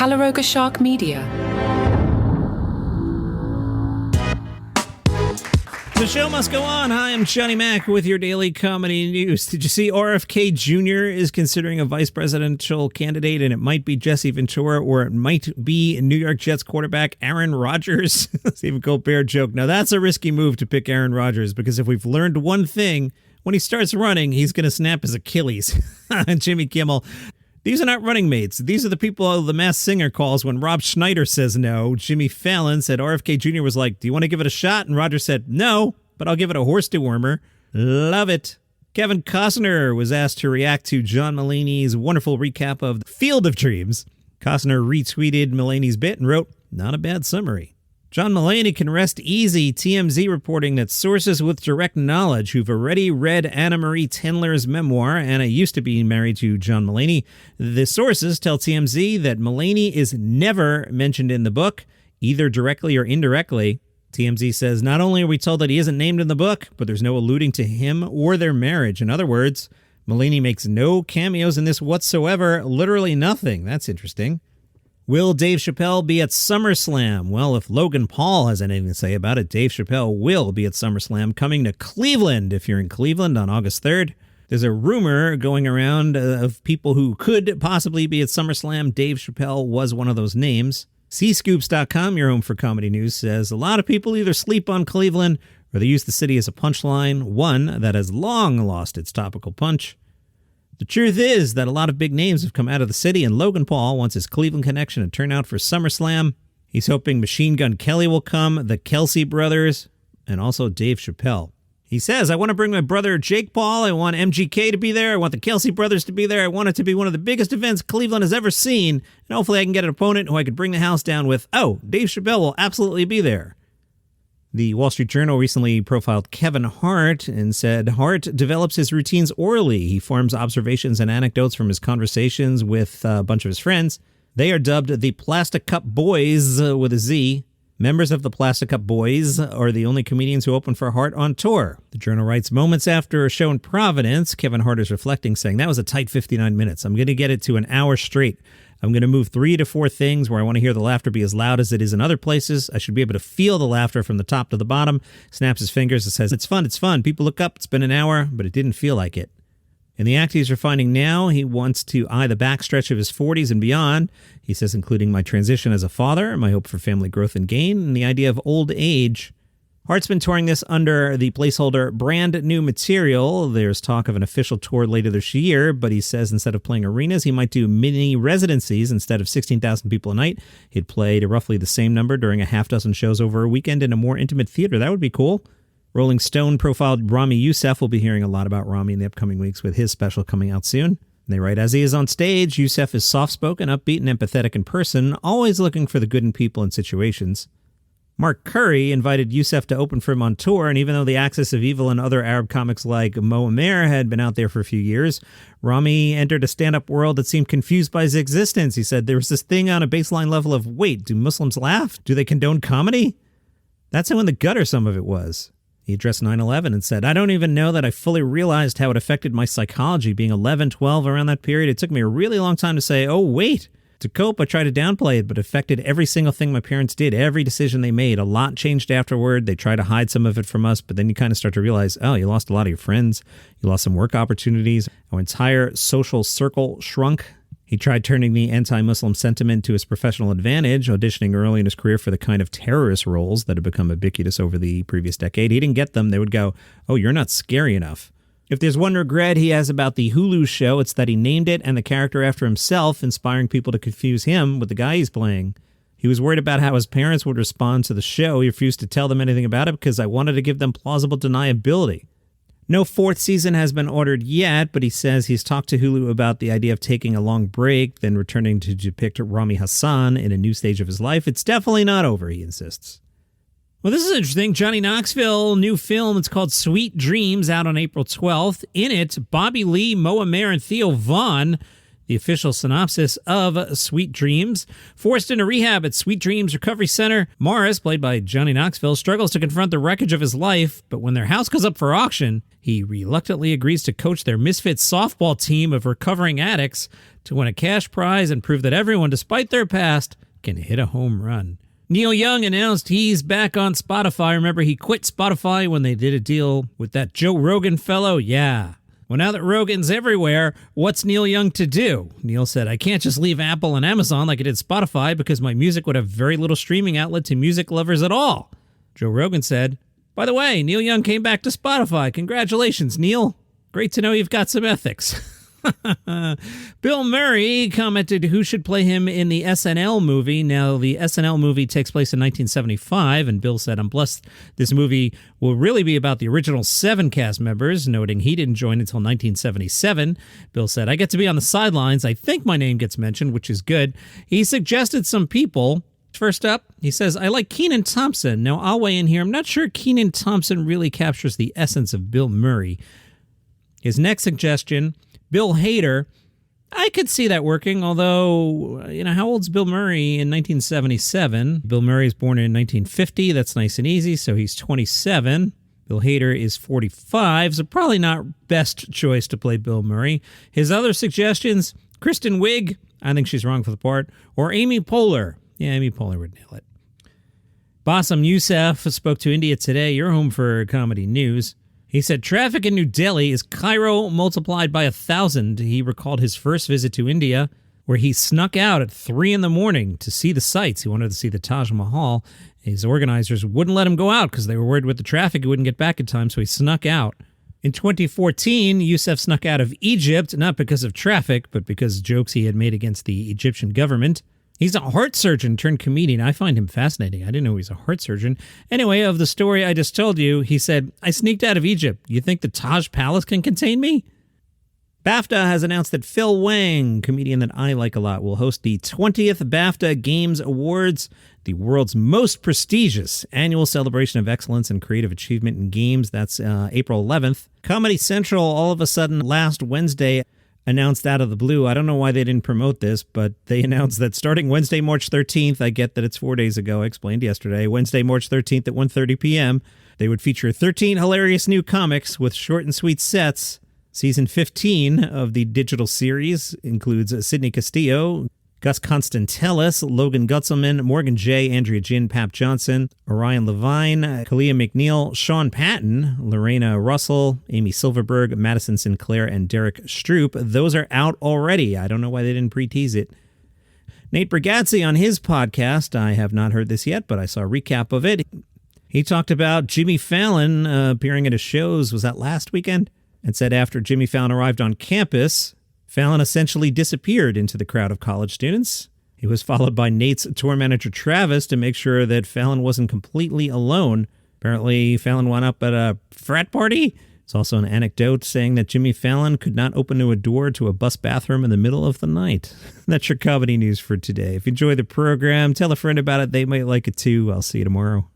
Calaroga Shark Media. The show must go on. Hi, I'm Johnny Mac with your daily comedy news. Did you see RFK Jr. is considering a vice presidential candidate, and it might be Jesse Ventura, or it might be New York Jets quarterback Aaron Rodgers? Stephen Colbert joke. Now, that's a risky move to pick Aaron Rodgers, because if we've learned one thing, when he starts running, he's going to snap his Achilles. Jimmy Kimmel. These are not running mates. These are the people the Masked Singer calls when Rob Schneider says no. Jimmy Fallon said RFK Jr. was like, do you want to give it a shot? And Roger said, no, but I'll give it a horse dewormer. Love it. Kevin Costner was asked to react to John Mulaney's wonderful recap of Field of Dreams. Costner retweeted Mulaney's bit and wrote, not a bad summary. John Mulaney can rest easy. TMZ reporting that sources with direct knowledge who've already read Anna Marie Tindler's memoir, Anna used to be married to John Mulaney. The sources tell TMZ that Mulaney is never mentioned in the book, either directly or indirectly. TMZ says not only are we told that he isn't named in the book, but there's no alluding to him or their marriage. In other words, Mulaney makes no cameos in this whatsoever, literally nothing. That's interesting. Will Dave Chappelle be at SummerSlam? Well, if Logan Paul has anything to say about it, Dave Chappelle will be at SummerSlam, coming to Cleveland if you're in Cleveland on August 3rd. There's a rumor going around of people who could possibly be at SummerSlam. Dave Chappelle was one of those names. Cscoops.com, your home for comedy news, says a lot of people either sleep on Cleveland or they use the city as a punchline, one that has long lost its topical punch. The truth is that a lot of big names have come out of the city, and Logan Paul wants his Cleveland connection to turn out for SummerSlam. He's hoping Machine Gun Kelly will come, the Kelsey brothers, and also Dave Chappelle. He says, I want to bring my brother Jake Paul, I want MGK to be there, I want the Kelsey brothers to be there, I want it to be one of the biggest events Cleveland has ever seen, and hopefully I can get an opponent who I could bring the house down with. Oh, Dave Chappelle will absolutely be there. The Wall Street Journal recently profiled Kevin Hart and said Hart develops his routines orally. He forms observations and anecdotes from his conversations with a bunch of his friends. They are dubbed the Plastic Cup Boys with a Z. Members of the Plastic Cup Boys are the only comedians who open for Hart on tour. The Journal writes, moments after a show in Providence, Kevin Hart is reflecting, saying, that was a tight 59 minutes. I'm going to get it to an hour straight. I'm going to move 3 to 4 things where I want to hear the laughter be as loud as it is in other places. I should be able to feel the laughter from the top to the bottom. Snaps his fingers and says, it's fun. People look up. It's been an hour, but it didn't feel like it. In the act he's refining now, he wants to eye the backstretch of his 40s and beyond. He says, including my transition as a father, my hope for family growth and gain, and the idea of old age. Hart's been touring this under the placeholder brand new material. There's talk of an official tour later this year, but he says instead of playing arenas, he might do mini residencies. Instead of 16,000 people a night, he'd play to roughly the same number during a half dozen shows over a weekend in a more intimate theater. That would be cool. Rolling Stone profiled Ramy Youssef. We'll be hearing a lot about Ramy in the upcoming weeks with his special coming out soon. They write, as he is on stage, Youssef is soft-spoken, upbeat, and empathetic in person, always looking for the good in people and situations. Mark Curry invited Youssef to open for him on tour, and even though the Axis of Evil and other Arab comics like Mo Amer had been out there for a few years, Ramy entered a stand-up world that seemed confused by his existence. He said there was this thing on a baseline level of, wait, do Muslims laugh? Do they condone comedy? That's how in the gutter some of it was. He addressed 9/11 and said, I don't even know that I fully realized how it affected my psychology. Being 11, 12, around that period, it took me a really long time to say, oh, wait. To cope, I tried to downplay it, but it affected every single thing my parents did, every decision they made. A lot changed afterward. They tried to hide some of it from us, but then you kind of start to realize, oh, you lost a lot of your friends. You lost some work opportunities. Our entire social circle shrunk. He tried turning the anti-Muslim sentiment to his professional advantage, auditioning early in his career for the kind of terrorist roles that had become ubiquitous over the previous decade. He didn't get them. They would go, oh, you're not scary enough. If there's one regret he has about the Hulu show, it's that he named it and the character after himself, inspiring people to confuse him with the guy he's playing. He was worried about how his parents would respond to the show. He refused to tell them anything about it because I wanted to give them plausible deniability. No 4th season has been ordered yet, but he says he's talked to Hulu about the idea of taking a long break, then returning to depict Ramy Hassan in a new stage of his life. It's definitely not over, he insists. Well, this is interesting. Johnny Knoxville, new film. It's called Sweet Dreams, out on April 12th. In it, Bobby Lee, Mo Amer, and Theo Vaughn. The official synopsis of Sweet Dreams. Forced into rehab at Sweet Dreams Recovery Center, Morris, played by Johnny Knoxville, struggles to confront the wreckage of his life, but when their house goes up for auction, he reluctantly agrees to coach their misfit softball team of recovering addicts to win a cash prize and prove that everyone, despite their past, can hit a home run. Neil Young announced he's back on Spotify. Remember, he quit Spotify when they did a deal with that Joe Rogan fellow? Yeah. Well, now that Rogan's everywhere, what's Neil Young to do? Neil said, I can't just leave Apple and Amazon like I did Spotify because my music would have very little streaming outlet to music lovers at all. Joe Rogan said, by the way, Neil Young came back to Spotify. Congratulations, Neil. Great to know you've got some ethics. Bill Murray commented who should play him in the SNL movie. Now, the SNL movie takes place in 1975, and Bill said, I'm blessed this movie will really be about the original 7 cast members, noting he didn't join until 1977. Bill said, I get to be on the sidelines. I think my name gets mentioned, which is good. He suggested some people. First up, he says, I like Kenan Thompson. Now, I'll weigh in here. I'm not sure Kenan Thompson really captures the essence of Bill Murray. His next suggestion, Bill Hader. I could see that working, although, how old's Bill Murray in 1977? Bill Murray is born in 1950. That's nice and easy, so he's 27. Bill Hader is 45, so probably not best choice to play Bill Murray. His other suggestions, Kristen Wiig. I think she's wrong for the part. Or Amy Poehler. Yeah, Amy Poehler would nail it. Bassem Youssef spoke to India Today. You're home for comedy news. He said traffic in New Delhi is Cairo multiplied by 1,000. He recalled his first visit to India, where he snuck out at 3 a.m. to see the sights. He wanted to see the Taj Mahal. His organizers wouldn't let him go out because they were worried with the traffic he wouldn't get back in time, so he snuck out. In 2014, Youssef snuck out of Egypt, not because of traffic, but because of jokes he had made against the Egyptian government. He's a heart surgeon turned comedian. I find him fascinating. I didn't know he was a heart surgeon. Anyway, of the story I just told you, he said, I sneaked out of Egypt. You think the Taj Palace can contain me? BAFTA has announced that Phil Wang, comedian that I like a lot, will host the 20th BAFTA Games Awards, the world's most prestigious annual celebration of excellence and creative achievement in games. That's April 11th. Comedy Central, all of a sudden, last Wednesday, announced out of the blue. I don't know why they didn't promote this, but they announced that starting Wednesday, March 13th, I get that it's 4 days ago, I explained yesterday, Wednesday, March 13th at 1:30 p.m., they would feature 13 hilarious new comics with short and sweet sets. Season 15 of the digital series includes Sidney Castillo, Gus Constantelis, Logan Gutzelman, Morgan J., Andrea Jin, Pap Johnson, Orion Levine, Kalia McNeil, Sean Patton, Lorena Russell, Amy Silverberg, Madison Sinclair, and Derek Stroop. Those are out already. I don't know why they didn't pre-tease it. Nate Bargatze on his podcast, I have not heard this yet, but I saw a recap of it. He talked about Jimmy Fallon appearing at his shows, was that last weekend? And said after Jimmy Fallon arrived on campus, Fallon essentially disappeared into the crowd of college students. He was followed by Nate's tour manager Travis to make sure that Fallon wasn't completely alone. Apparently, Fallon wound up at a frat party. There's also an anecdote saying that Jimmy Fallon could not open a door to a bus bathroom in the middle of the night. That's your comedy news for today. If you enjoy the program, tell a friend about it. They might like it too. I'll see you tomorrow.